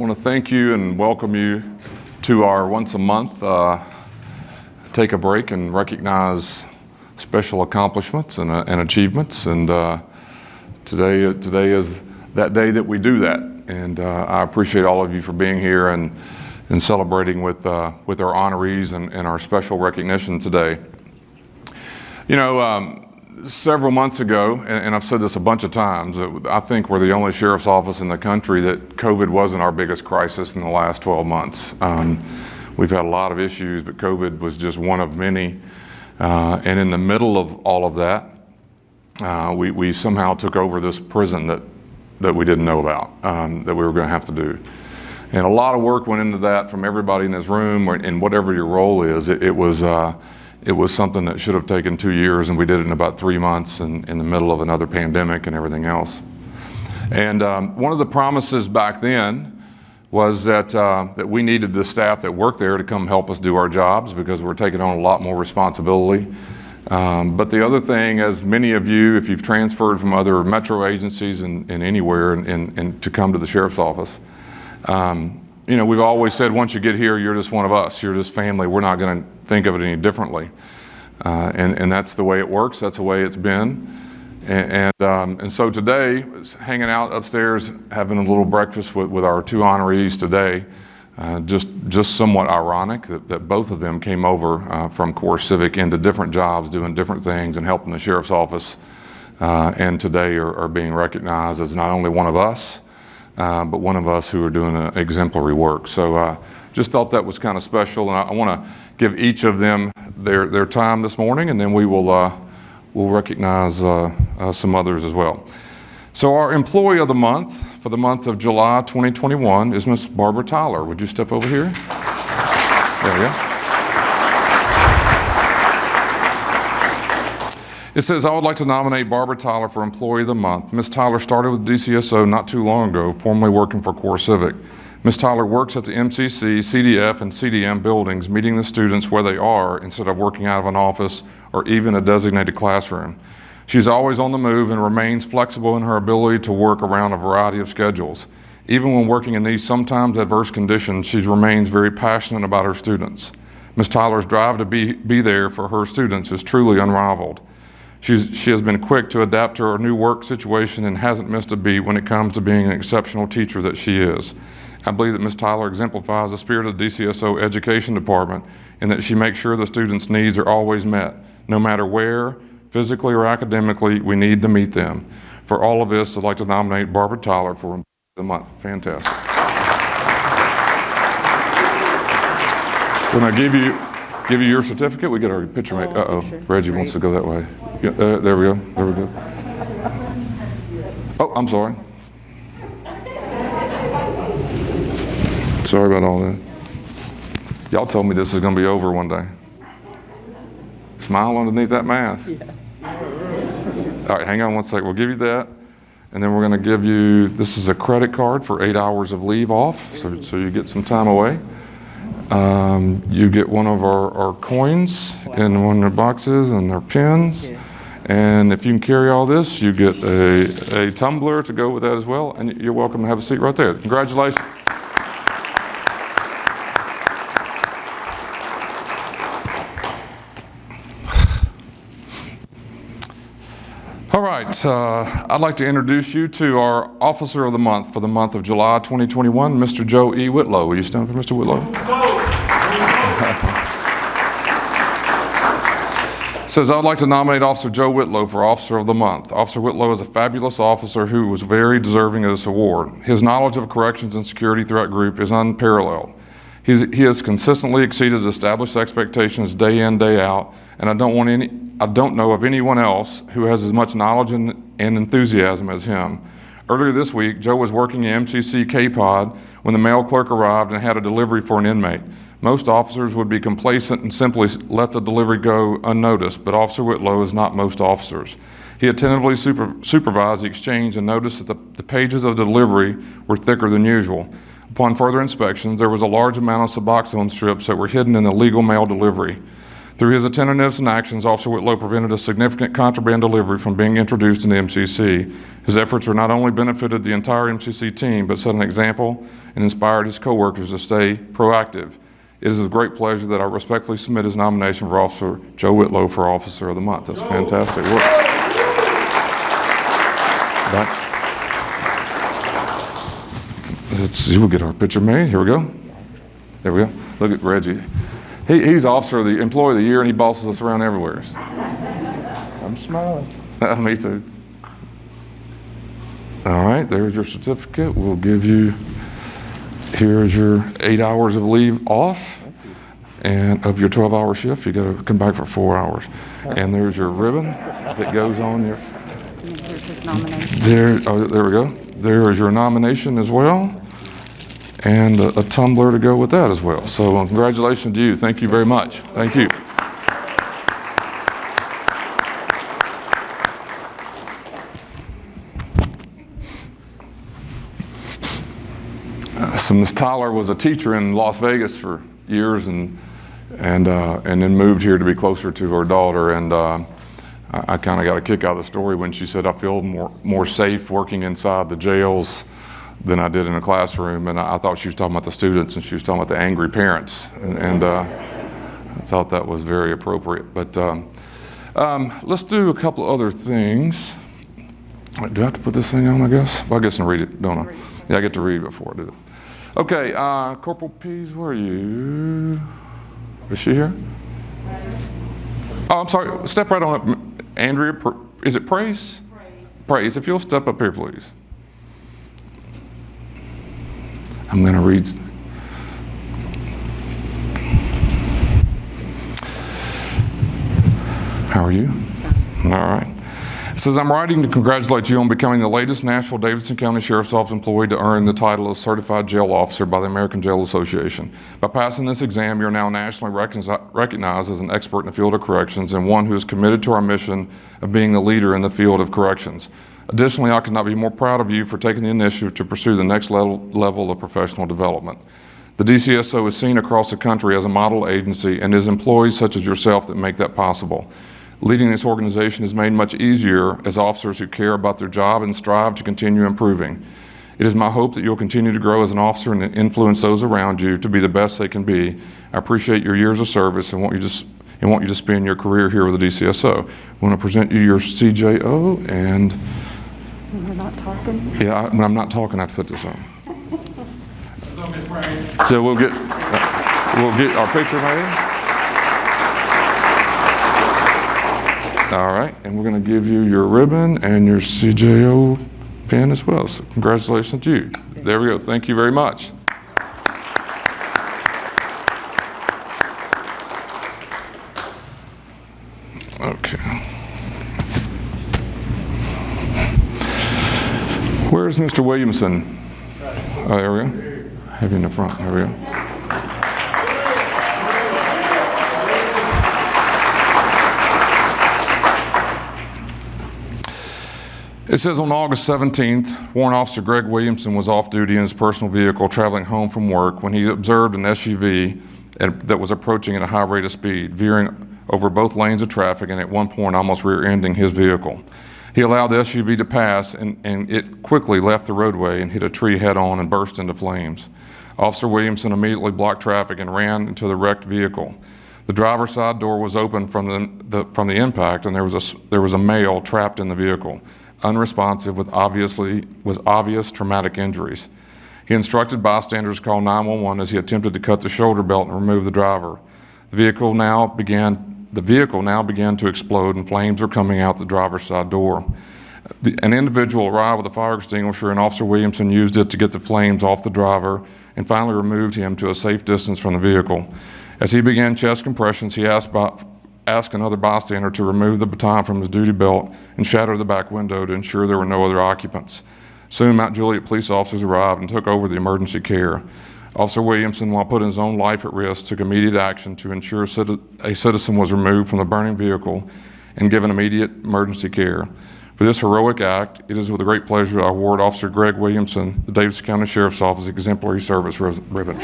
Want to thank you and welcome you to our once a month take a break and recognize special accomplishments and achievements. And today is that day that we do that. And I appreciate all of you for being here and celebrating with our honorees and our special recognition today. You know, several months ago, and I've said this a bunch of times, I think we're the only sheriff's office in the country that COVID wasn't our biggest crisis in the last 12 months. We've had a lot of issues, but COVID was just one of many. And in the middle of all of that, we somehow took over this prison that we didn't know about, that we were going to have to do. And a lot of work went into that from everybody in this room, and whatever your role is. It was something that should have taken 2 years, and we did it in about 3 months in the middle of another pandemic and everything else. And one of the promises back then was that we needed the staff that worked there to come help us do our jobs because we're taking on a lot more responsibility. But the other thing, as many of you, if you've transferred from other metro agencies and anywhere and to come to the sheriff's office, you know, we've always said once you get here, you're just one of us. You're just family. We're not going to think of it any differently. And that's the way it works. That's the way it's been. And so today, hanging out upstairs, having a little breakfast with our two honorees today, just somewhat ironic that both of them came over from Core Civic into different jobs, doing different things and helping the sheriff's office. And today are being recognized as not only one of us, but one of us who are doing exemplary work. So just thought that was kind of special, and I want to give each of them their time this morning, and then we'll recognize some others as well. So our employee of the month for the month of July 2021 is Miss Barbara Tyler. Would you step over here? There we go. It says, I would like to nominate Barbara Tyler for Employee of the Month. Ms. Tyler started with DCSO not too long ago, formerly working for Core Civic. Ms. Tyler works at the MCC, CDF, and CDM buildings, meeting the students where they are instead of working out of an office or even a designated classroom. She's always on the move and remains flexible in her ability to work around a variety of schedules. Even when working in these sometimes adverse conditions, she remains very passionate about her students. Ms. Tyler's drive to be there for her students is truly unrivaled. She has been quick to adapt to her new work situation and hasn't missed a beat when it comes to being an exceptional teacher that she is. I believe that Ms. Tyler exemplifies the spirit of the DCSO Education Department and that she makes sure the students' needs are always met. No matter where, physically or academically, we need to meet them. For all of this, I'd like to nominate Barbara Tyler for Employee of the Month. Fantastic. When I give you your certificate, we get our picture made. Uh-oh, sure. Reggie wants to go that way. Yeah, there we go, there we go. Oh, I'm sorry. Sorry about all that. Y'all told me this was gonna be over one day. Smile underneath that mask. Yeah. All right, hang on one second. We'll give you that. And then we're gonna give you, this is a credit card for 8 hours of leave off, so you get some time away. You get one of our coins in one of their boxes and their pins. Yeah. And if you can carry all this, you get a tumbler to go with that as well. And you're welcome to have a seat right there. Congratulations. All right, I'd like to introduce you to our Officer of the Month for the month of July 2021, Mr. Joe E. Whitlow. Will you stand up, Mr. Whitlow? Says, I'd like to nominate Officer Joe Whitlow for Officer of the Month. Officer Whitlow is a fabulous officer who was very deserving of this award. His knowledge of corrections and security threat group is unparalleled. He has consistently exceeded established expectations day in, day out, and I don't know of anyone else who has as much knowledge and enthusiasm as him. Earlier this week, Joe was working in MCC K-Pod when the mail clerk arrived and had a delivery for an inmate. Most officers would be complacent and simply let the delivery go unnoticed, but Officer Whitlow is not most officers. He attentively supervised the exchange and noticed that the pages of the delivery were thicker than usual. Upon further inspection, there was a large amount of Suboxone strips that were hidden in the legal mail delivery. Through his attentiveness and actions, Officer Whitlow prevented a significant contraband delivery from being introduced in the MCC. His efforts have not only benefited the entire MCC team, but set an example and inspired his coworkers to stay proactive. It is with great pleasure that I respectfully submit his nomination for Officer Joe Whitlow for Officer of the Month. That's fantastic work. Let's see, we'll get our picture made. Here we go. There we go. Look at Reggie. He's Officer of the Employee of the Year, and he bosses us around everywhere. I'm smiling. Me too. All right, there's your certificate. We'll give you, here's your 8 hours of leave off, and of your 12-hour shift, you got to come back for 4 hours. And there's your ribbon that goes on your. Here's his nomination. There we go. There is your nomination as well, and a tumbler to go with that as well. So congratulations to you. Thank you very much. Thank you. So Ms. Tyler was a teacher in Las Vegas for years, and then moved here to be closer to her daughter. And I kind of got a kick out of the story when she said, I feel more safe working inside the jails than I did in a classroom. And I thought she was talking about the students, and she was talking about the angry parents. And I thought that was very appropriate. But let's do a couple of other things. Do I have to put this thing on, I guess? Well, I guess I can read it, don't I? Yeah, I get to read it before I do it. Okay, Corporal Pease, where are you? Is she here? Oh, I'm sorry, step right on up. Andrea, is it Praise? Praise, if you'll step up here, please. I'm going to read. How are you? All right. It says, I'm writing to congratulate you on becoming the latest Nashville-Davidson County Sheriff's Office employee to earn the title of Certified Jail Officer by the American Jail Association. By passing this exam, you're now nationally recognized as an expert in the field of corrections and one who is committed to our mission of being the leader in the field of corrections. Additionally, I could not be more proud of you for taking the initiative to pursue the next level of professional development. The DCSO is seen across the country as a model agency, and it is employees such as yourself that make that possible. Leading this organization is made much easier as officers who care about their job and strive to continue improving. It is my hope that you'll continue to grow as an officer and influence those around you to be the best they can be. I appreciate your years of service and want you to spend your career here with the DCSO. I want to present you your CJO, and We're not talking? yeah, when I'm not talking, I have to put this on. So we'll get our picture made. All right, and we're going to give you your ribbon and your CJO pin as well. So congratulations to you. There we go. Thank you very much. Okay. Where's Mr. Williamson? Oh, there we go. Have you in the front. There we go. It says on August 17th, Warrant Officer Greg Williamson was off duty in his personal vehicle traveling home from work when he observed an SUV that was approaching at a high rate of speed, veering over both lanes of traffic and at one point almost rear-ending his vehicle. He allowed the SUV to pass and it quickly left the roadway and hit a tree head-on and burst into flames. Officer Williamson immediately blocked traffic and ran into the wrecked vehicle. The driver's side door was open from the impact, and there was a male trapped in the vehicle, unresponsive with obvious traumatic injuries. He instructed bystanders to call 911 as he attempted to cut the shoulder belt and remove the driver. The vehicle now began to explode, and flames were coming out the driver's side door. An individual arrived with a fire extinguisher, and Officer Williamson used it to get the flames off the driver and finally removed him to a safe distance from the vehicle. As he began chest compressions, he asked another bystander to remove the baton from his duty belt and shatter the back window to ensure there were no other occupants. Soon, Mount Juliet police officers arrived and took over the emergency care. Officer Williamson, while putting his own life at risk, took immediate action to ensure a citizen was removed from the burning vehicle and given immediate emergency care. For this heroic act, it is with a great pleasure I award Officer Greg Williamson, the Davidson County Sheriff's Office Exemplary Service Ribbon.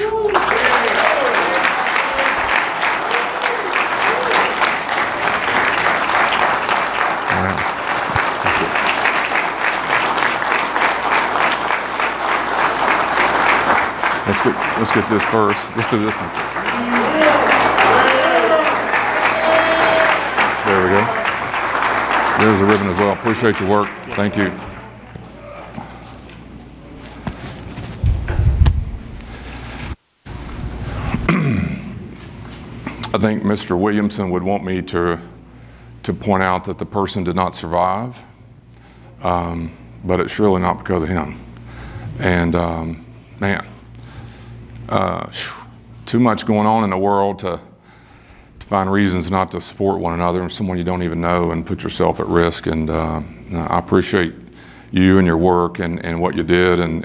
Let's get this first. Let's do this one. There we go. There's a ribbon as well. Appreciate your work. Thank you. I think Mr. Williamson would want me to point out that the person did not survive, but it's surely not because of him. And man, too much going on in the world to find reasons not to support one another and someone you don't even know and put yourself at risk. And I appreciate you and your work and what you did and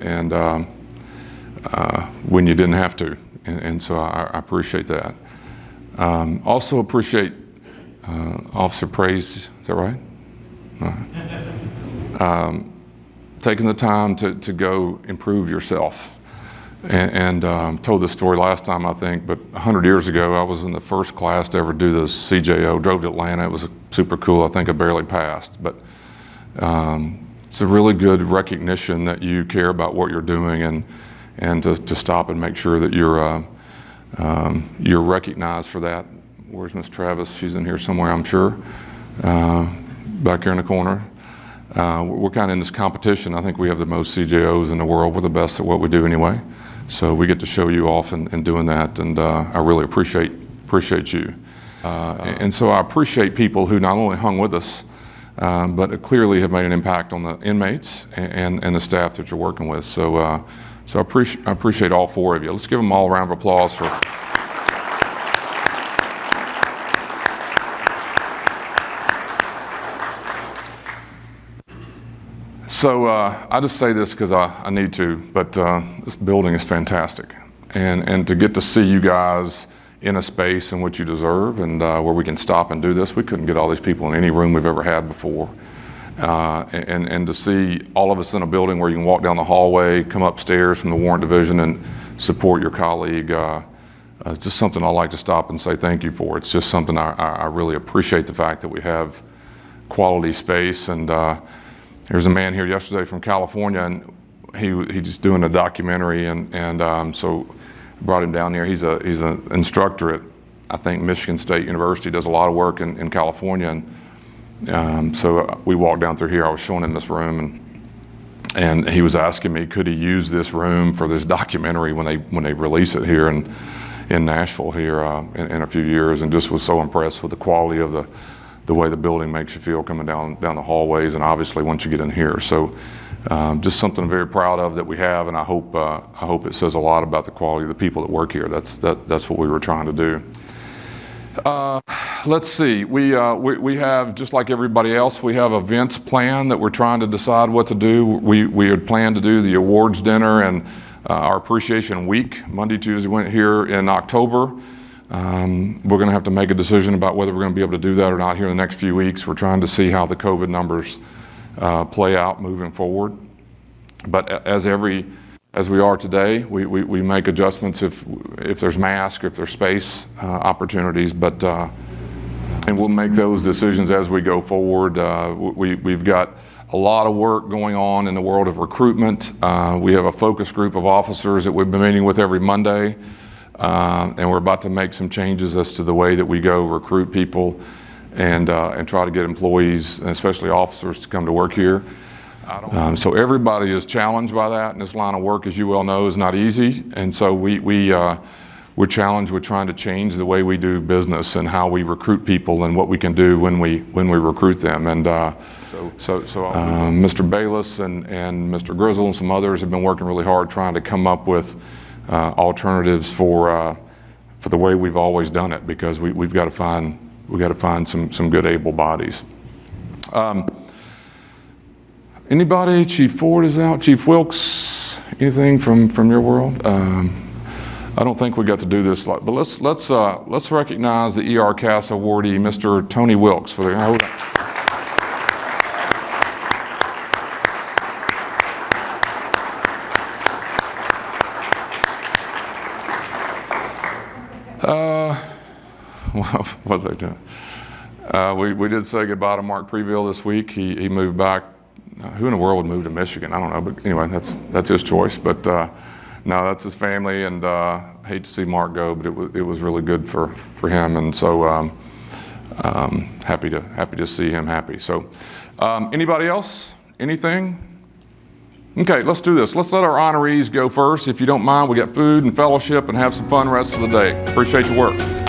when you didn't have to. And so I appreciate that. Also appreciate Officer Praise, is that right? Taking the time to go improve yourself. And told this story last time, I think, but 100 years ago, I was in the first class to ever do the CJO, drove to Atlanta. It was super cool. I think I barely passed. But it's a really good recognition that you care about what you're doing and to stop and make sure that you're recognized for that. Where's Miss Travis? She's in here somewhere, I'm sure, back here in the corner. We're kind of in this competition. I think we have the most CJOs in the world. We're the best at what we do anyway. So we get to show you off in doing that, and I really appreciate you. And so I appreciate people who not only hung with us, but clearly have made an impact on the inmates and the staff that you're working with. So I appreciate all four of you. Let's give them all a round of applause for. So I just say this because I need to, but this building is fantastic. And to get to see you guys in a space in which you deserve and where we can stop and do this, we couldn't get all these people in any room we've ever had before. And to see all of us in a building where you can walk down the hallway, come upstairs from the Warrant Division and support your colleague, it's just something I like to stop and say thank you for. It's just something I really appreciate the fact that we have quality space. And there's a man here yesterday from California, and he's doing a documentary, and so brought him down here. He's an instructor at, I think, Michigan State University. Does a lot of work in California, and so we walked down through here. I was showing him this room, and he was asking me, could he use this room for this documentary when they release it here in Nashville here in a few years, and just was so impressed with the quality of the way the building makes you feel coming down the hallways, and obviously once you get in here. So just something I'm very proud of that we have, and I hope it says a lot about the quality of the people that work here. That's what we were trying to do. Let's see, we have, just like everybody else, we have events planned that we're trying to decide what to do. We had planned to do the awards dinner and our appreciation week, Monday, Tuesday, went here in October. We're going to have to make a decision about whether we're going to be able to do that or not here in the next few weeks. We're trying to see how the COVID numbers play out moving forward. But as we are today, we make adjustments if there's masks, if there's space opportunities. But and we'll make those decisions as we go forward. We've got a lot of work going on in the world of recruitment. We have a focus group of officers that we've been meeting with every Monday. And we're about to make some changes as to the way that we go recruit people and try to get employees, and especially officers, to come to work here. So everybody is challenged by that, and this line of work, as you well know, is not easy. And so we're challenged with trying to change the way we do business and how we recruit people and what we can do when we recruit them. And Mr. Bayless and Mr. Grizzle and some others have been working really hard trying to come up with alternatives for the way we've always done it, because we've got to find some good able bodies. Anybody? Chief Ford is out. Chief Wilkes, anything from your world? I don't think we got to do this, but let's recognize the ERCAS awardee, Mr. Tony Wilkes, for the. What they doing? We did say goodbye to Mark Preville this week. He moved back. Who in the world would move to Michigan? I don't know, but anyway, that's his choice. But no, that's his family, and hate to see Mark go, but it was really good for him, and so happy to see him happy. So, anybody else? Anything? Okay, let's do this. Let's let our honorees go first, if you don't mind. We got food and fellowship, and have some fun rest of the day. Appreciate your work.